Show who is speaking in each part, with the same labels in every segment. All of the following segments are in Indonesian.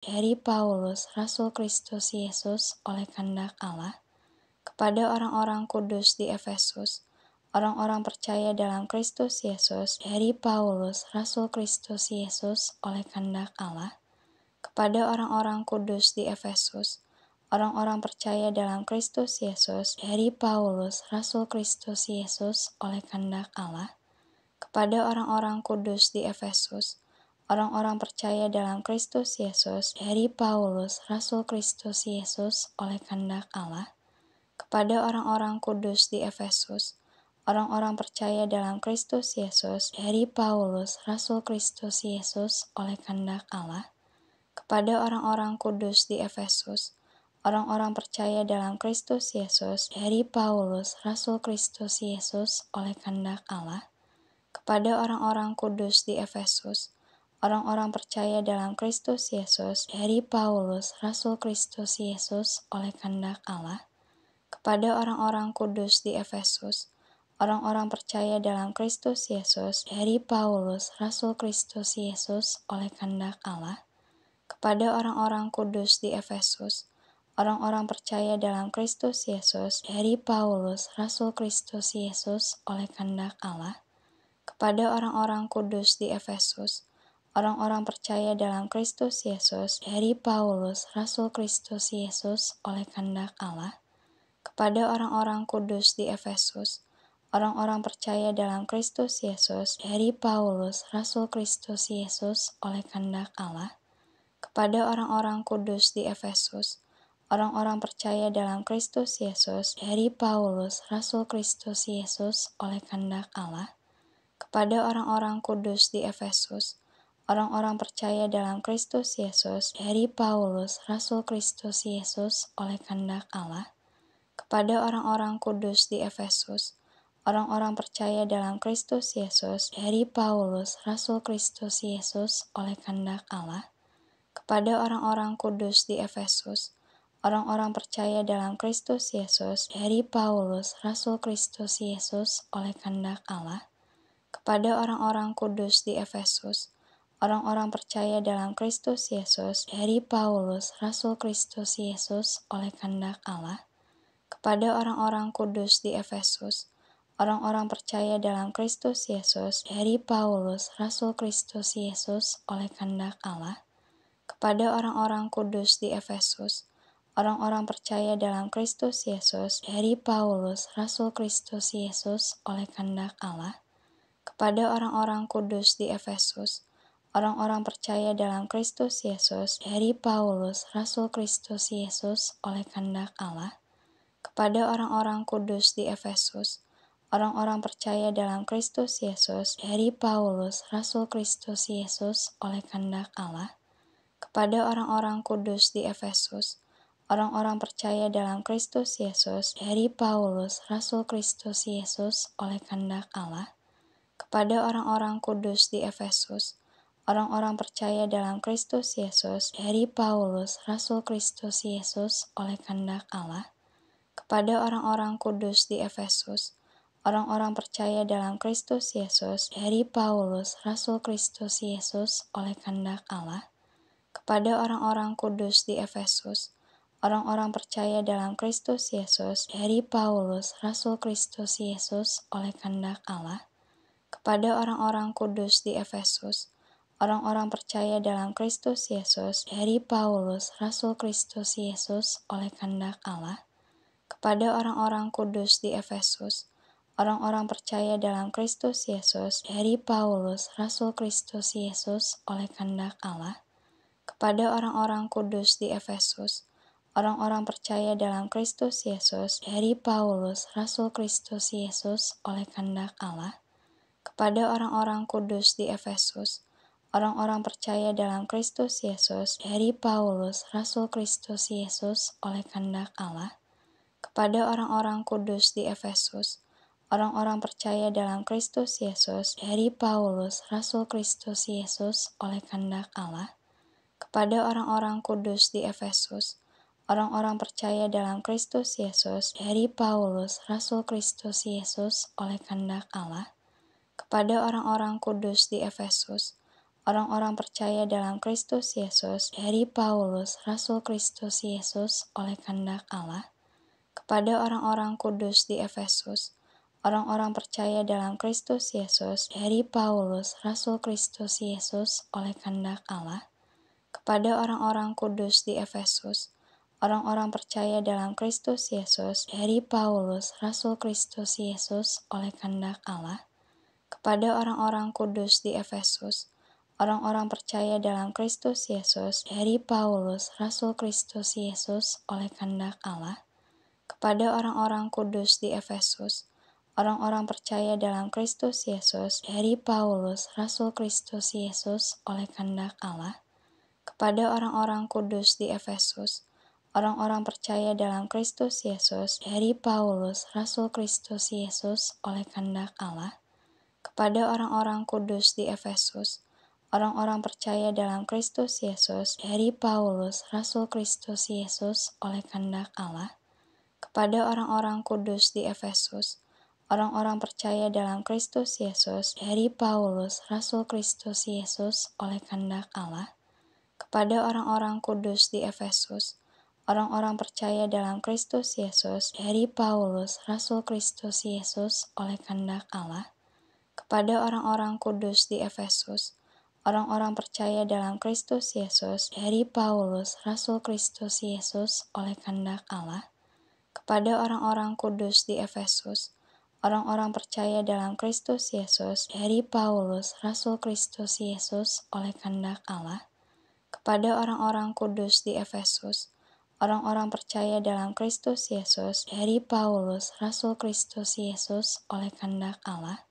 Speaker 1: dari Paulus, Rasul Kristus Yesus oleh kehendak Allah, kepada orang-orang kudus di Efesus, orang-orang percaya dalam Kristus Yesus, dari Paulus, Rasul Kristus Yesus oleh kehendak Allah, kepada orang-orang kudus di Efesus, orang-orang percaya dalam Kristus Yesus, dari Paulus, Rasul Kristus Yesus oleh kehendak Allah, kepada orang-orang kudus di Efesus, orang-orang percaya dalam Kristus Yesus, dari Paulus, Rasul Kristus Yesus oleh kehendak Allah, kepada orang-orang kudus di Efesus, orang-orang percaya dalam Kristus Yesus, dari Paulus, Rasul Kristus Yesus oleh kehendak Allah, kepada orang-orang kudus di Efesus, orang-orang percaya dalam Kristus Yesus, dari Paulus, Rasul Kristus Yesus oleh kehendak Allah, kepada orang-orang kudus di Efesus, orang-orang percaya dalam Kristus Yesus, dari Paulus, Rasul Kristus Yesus oleh kehendak Allah, kepada orang-orang kudus di Efesus, orang-orang percaya dalam Kristus Yesus, dari Paulus, Rasul Kristus Yesus oleh kehendak Allah, kepada orang-orang kudus di Efesus, orang-orang percaya dalam Kristus Yesus, dari Paulus, Rasul Kristus Yesus oleh kehendak Allah, kepada orang-orang kudus di Efesus, orang-orang percaya dalam Kristus Yesus, dari Paulus, Rasul Kristus Yesus oleh kehendak Allah, kepada orang-orang kudus di Efesus, orang-orang percaya dalam Kristus Yesus, dari Paulus, Rasul Kristus Yesus oleh kehendak Allah, kepada orang-orang kudus di Efesus, orang-orang percaya dalam Kristus Yesus, dari Paulus, Rasul Kristus Yesus oleh kehendak Allah, kepada orang-orang kudus di Efesus, orang-orang percaya dalam Kristus Yesus, dari Paulus, Rasul Kristus Yesus oleh kehendak Allah, kepada orang-orang kudus di Efesus, orang-orang percaya dalam Kristus Yesus, dari Paulus, Rasul Kristus Yesus oleh kehendak Allah, kepada orang-orang kudus di Efesus, orang-orang percaya dalam Kristus Yesus, dari Paulus, Rasul Kristus Yesus oleh kehendak Allah, kepada orang-orang kudus di Efesus, orang-orang percaya dalam Kristus Yesus, dari Paulus, Rasul Kristus Yesus oleh kehendak Allah, kepada orang-orang kudus di Efesus, orang-orang percaya dalam Kristus Yesus, dari Paulus, Rasul Kristus Yesus oleh kehendak Allah, kepada orang-orang kudus di Efesus, orang-orang percaya dalam Kristus Yesus, dari Paulus, Rasul Kristus Yesus oleh kehendak Allah, kepada orang-orang kudus di Efesus, orang-orang percaya dalam Kristus Yesus, dari Paulus, Rasul Kristus Yesus oleh kehendak Allah, kepada orang-orang kudus di Efesus, orang-orang percaya dalam Kristus Yesus, dari Paulus, Rasul Kristus Yesus oleh kehendak Allah, kepada orang-orang kudus di Efesus, orang-orang percaya dalam Kristus Yesus, dari Paulus, Rasul Kristus Yesus oleh kehendak Allah, kepada orang-orang kudus di Efesus, orang-orang percaya dalam Kristus Yesus, dari Paulus, Rasul Kristus Yesus oleh kehendak Allah, kepada orang-orang kudus di Efesus, orang-orang percaya dalam Kristus Yesus, dari Paulus, Rasul Kristus Yesus oleh kehendak Allah, kepada orang-orang kudus di Efesus, orang-orang percaya dalam Kristus Yesus, dari Paulus, Rasul Kristus Yesus oleh kehendak Allah, kepada orang-orang kudus di Efesus, orang-orang percaya dalam Kristus Yesus, dari Paulus, Rasul Kristus Yesus oleh kehendak Allah, kepada orang-orang kudus di Efesus, orang-orang percaya dalam Kristus Yesus, dari Paulus, Rasul Kristus Yesus oleh kehendak Allah, kepada orang-orang kudus di Efesus, orang-orang percaya dalam Kristus Yesus, dari Paulus, Rasul Kristus Yesus oleh kehendak Allah, kepada orang-orang kudus di Efesus, orang-orang percaya dalam Kristus Yesus, dari Paulus, Rasul Kristus Yesus oleh kehendak Allah, kepada orang-orang kudus di Efesus, orang-orang percaya dalam Kristus Yesus, dari Paulus, Rasul Kristus Yesus oleh kehendak Allah, kepada orang-orang kudus di Efesus, orang-orang percaya dalam Kristus Yesus, dari Paulus, Rasul Kristus Yesus oleh kehendak Allah, kepada orang-orang kudus di Efesus, orang-orang percaya dalam Kristus Yesus, dari Paulus, Rasul Kristus Yesus, oleh kehendak Allah, kepada orang-orang kudus di Efesus, orang-orang percaya dalam Kristus Yesus, dari Paulus, Rasul Kristus Yesus, oleh kehendak Allah, kepada orang-orang kudus di Efesus, orang-orang percaya dalam Kristus Yesus, dari Paulus, Rasul Kristus Yesus, oleh kehendak Allah, kepada orang-orang kudus di Efesus, orang-orang percaya dalam Kristus Yesus, dari Paulus, Rasul Kristus Yesus, oleh kehendak Allah, kepada orang-orang kudus di Efesus, orang-orang percaya dalam Kristus Yesus, dari Paulus, Rasul Kristus Yesus, oleh kehendak Allah, kepada orang-orang kudus di Efesus, orang-orang percaya dalam Kristus Yesus, dari Paulus, Rasul Kristus Yesus, oleh kehendak Allah, kepada orang-orang kudus di Efesus, orang-orang percaya dalam Kristus Yesus, dari Paulus, Rasul Kristus Yesus, oleh kehendak Allah, kepada orang-orang kudus di Efesus, orang-orang percaya dalam Kristus Yesus, dari Paulus, Rasul Kristus Yesus, oleh kehendak Allah, kepada orang-orang kudus di Efesus, orang-orang percaya dalam Kristus Yesus, dari Paulus, Rasul Kristus Yesus, oleh kehendak Allah, kepada orang-orang kudus di Efesus, orang-orang percaya dalam Kristus Yesus, dari Paulus, Rasul Kristus Yesus, oleh kehendak Allah, kepada orang-orang kudus di Efesus, orang-orang percaya dalam Kristus Yesus, dari Paulus, Rasul Kristus Yesus, oleh kehendak Allah, kepada orang-orang kudus di Efesus, orang-orang percaya dalam Kristus Yesus, dari Paulus, Rasul Kristus Yesus, oleh kehendak Allah,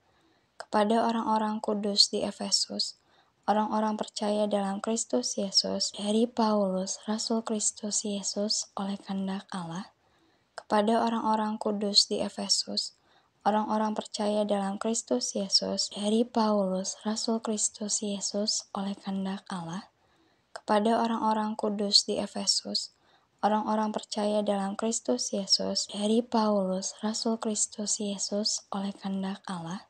Speaker 1: kepada orang-orang kudus di Efesus, orang-orang percaya dalam Kristus Yesus, dari Paulus, Rasul Kristus Yesus, oleh kehendak Allah, kepada orang-orang kudus di Efesus, orang-orang percaya dalam Kristus Yesus, dari Paulus, Rasul Kristus Yesus, oleh kehendak Allah, kepada orang-orang kudus di Efesus, orang-orang percaya dalam Kristus Yesus, dari Paulus, Rasul Kristus Yesus, oleh kehendak Allah,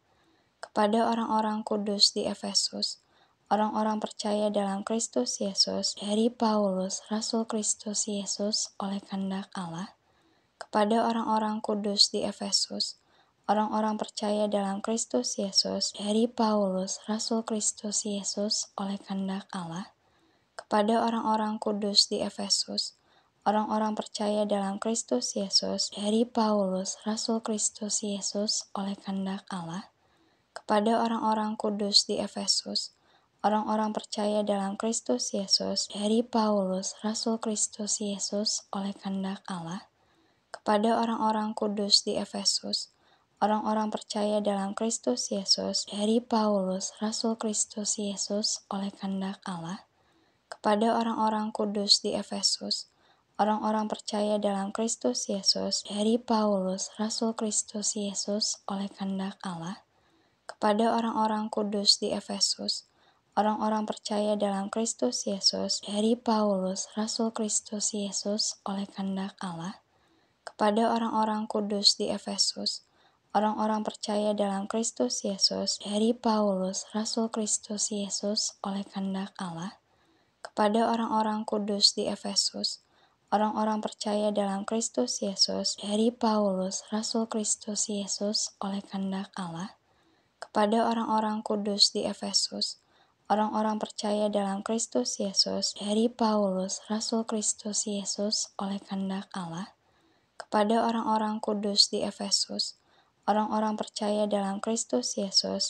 Speaker 1: kepada orang-orang kudus di Efesus, orang-orang percaya dalam Kristus Yesus, dari Paulus, Rasul Kristus Yesus, oleh kehendak Allah, kepada orang-orang kudus di Efesus, orang-orang percaya dalam Kristus Yesus, dari Paulus, Rasul Kristus Yesus, oleh kehendak Allah, kepada orang-orang kudus di Efesus, orang-orang percaya dalam Kristus Yesus, dari Paulus, Rasul Kristus Yesus, oleh kehendak Allah, kepada orang-orang kudus di Efesus, orang-orang percaya dalam Kristus Yesus, dari Paulus, Rasul Kristus Yesus, oleh kehendak Allah, kepada orang-orang kudus di Efesus, orang-orang percaya dalam Kristus Yesus, dari Paulus, Rasul Kristus Yesus, oleh kehendak Allah, kepada orang-orang kudus di Efesus, orang-orang percaya dalam Kristus Yesus, dari Paulus, Rasul Kristus Yesus, oleh kehendak Allah, kepada orang-orang kudus di Efesus, orang-orang percaya dalam Kristus Yesus, dari Paulus, Rasul Kristus Yesus, oleh kehendak Allah, kepada orang-orang kudus di Efesus, orang-orang percaya dalam Kristus Yesus, dari Paulus, Rasul Kristus Yesus, oleh kehendak Allah, kepada orang-orang kudus di Efesus, orang-orang percaya dalam Kristus Yesus, dari Paulus, Rasul Kristus Yesus, oleh kehendak Allah, kepada orang-orang kudus di Efesus, orang-orang percaya dalam Kristus Yesus, dari Paulus, Rasul Kristus Yesus, oleh kehendak Allah, kepada orang-orang kudus di Efesus, orang-orang percaya dalam Kristus Yesus,